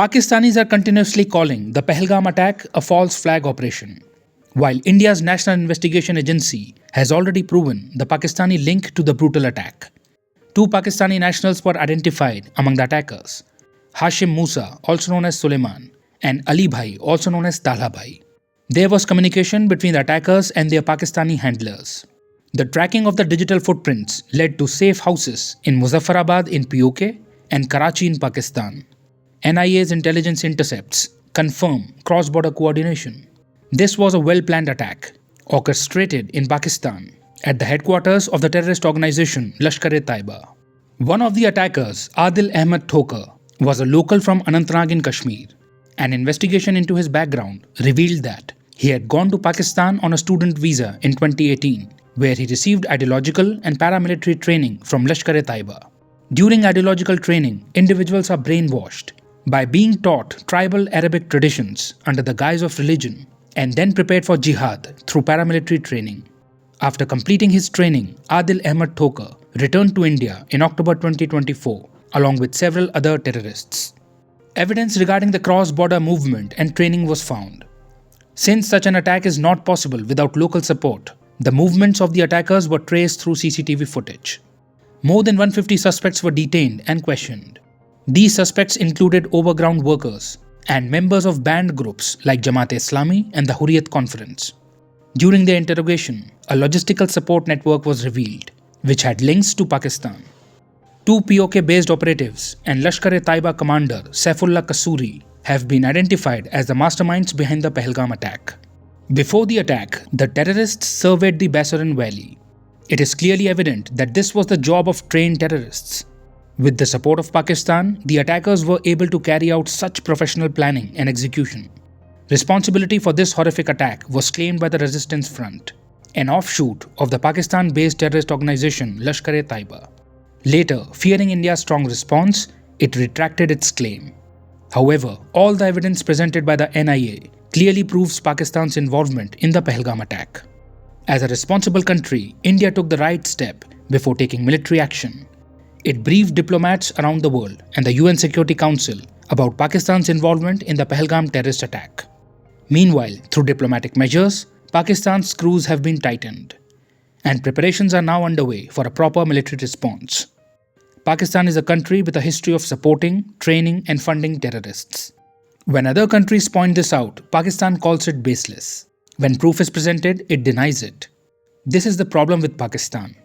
Pakistanis are continuously calling the Pahalgam attack a false flag operation, while India's National Investigation Agency has already proven the Pakistani link to the brutal attack. Two Pakistani nationals were identified among the attackers: Hashim Musa, also known as Suleiman, and Ali Bhai, also known as Talha Bhai. There was communication between the attackers and their Pakistani handlers. The tracking of the digital footprints led to safe houses in Muzaffarabad in POK and Karachi in Pakistan. NIA's intelligence intercepts confirm cross-border coordination. This was a well-planned attack, orchestrated in Pakistan at the headquarters of the terrorist organization Lashkar-e-Taiba. One of the attackers, Adil Ahmed Thoker, was a local from Anantnag in Kashmir. An investigation into his background revealed that he had gone to Pakistan on a student visa in 2018, where he received ideological and paramilitary training from Lashkar-e-Taiba. During ideological training, individuals are brainwashed by being taught tribal Arabic traditions under the guise of religion and then prepared for jihad through paramilitary training. After completing his training, Adil Ahmed Thoker returned to India in October 2024 along with several other terrorists. Evidence regarding the cross-border movement and training was found. Since such an attack is not possible without local support, the movements of the attackers were traced through CCTV footage. More than 150 suspects were detained and questioned. These suspects included overground workers and members of banned groups like Jamaat-e-Islami and the Hurriyat Conference. During their interrogation, a logistical support network was revealed, which had links to Pakistan. Two POK-based operatives and Lashkar-e-Taiba commander Saifullah Kasuri have been identified as the masterminds behind the Pahalgam attack. Before the attack, the terrorists surveyed the Basaran Valley. It is clearly evident that this was the job of trained terrorists. With the support of Pakistan, the attackers were able to carry out such professional planning and execution. Responsibility for this horrific attack was claimed by the Resistance Front, an offshoot of the Pakistan-based terrorist organization Lashkar-e-Taiba. Later, fearing India's strong response, it retracted its claim. However, all the evidence presented by the NIA clearly proves Pakistan's involvement in the Pahalgam attack. As a responsible country, India took the right step before taking military action. It briefed diplomats around the world and the UN Security Council about Pakistan's involvement in the Pahalgam terrorist attack. Meanwhile, through diplomatic measures, Pakistan's screws have been tightened, and preparations are now underway for a proper military response. Pakistan is a country with a history of supporting, training, and funding terrorists. When other countries point this out, Pakistan calls it baseless. When proof is presented, it denies it. This is the problem with Pakistan.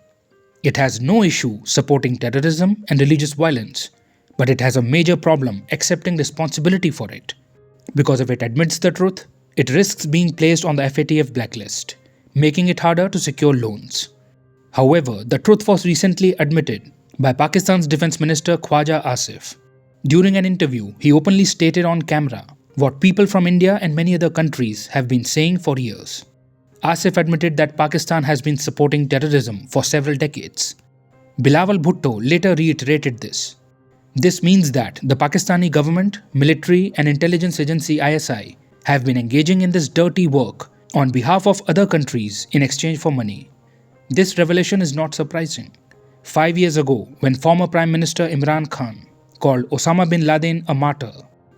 It has no issue supporting terrorism and religious violence, but it has a major problem accepting responsibility for it. Because if it admits the truth, it risks being placed on the FATF blacklist, making it harder to secure loans. However, the truth was recently admitted by Pakistan's Defense Minister Khwaja Asif. During an interview, he openly stated on camera what people from India and many other countries have been saying for years. Asif admitted that Pakistan has been supporting terrorism for several decades. Bilawal Bhutto later reiterated this. This means that the Pakistani government, military and intelligence agency ISI have been engaging in this dirty work on behalf of other countries in exchange for money. This revelation is not surprising. 5 years ago, when former Prime Minister Imran Khan called Osama bin Laden a martyr,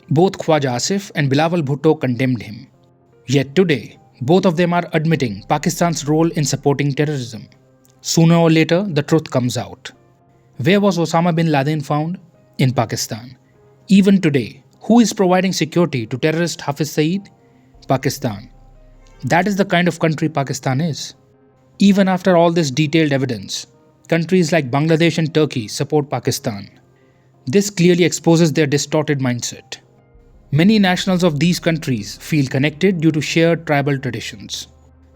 both Khwaja Asif and Bilawal Bhutto condemned him. Yet today, both of them are admitting Pakistan's role in supporting terrorism. Sooner or later, the truth comes out. Where was Osama bin Laden found? In Pakistan. Even today, who is providing security to terrorist Hafiz Saeed? Pakistan. That is the kind of country Pakistan is. Even after all this detailed evidence, countries like Bangladesh and Turkey support Pakistan. This clearly exposes their distorted mindset. Many nationals of these countries feel connected due to shared tribal traditions.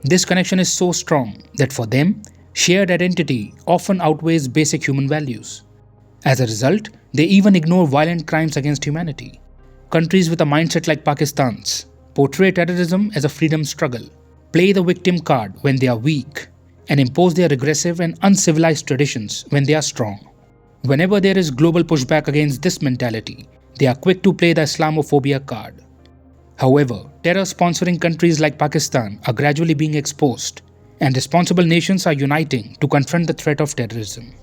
This connection is so strong that for them, shared identity often outweighs basic human values. As a result, they even ignore violent crimes against humanity. Countries with a mindset like Pakistan's portray terrorism as a freedom struggle, play the victim card when they are weak, and impose their regressive and uncivilized traditions when they are strong. Whenever there is global pushback against this mentality, they are quick to play the Islamophobia card. However, terror-sponsoring countries like Pakistan are gradually being exposed, and responsible nations are uniting to confront the threat of terrorism.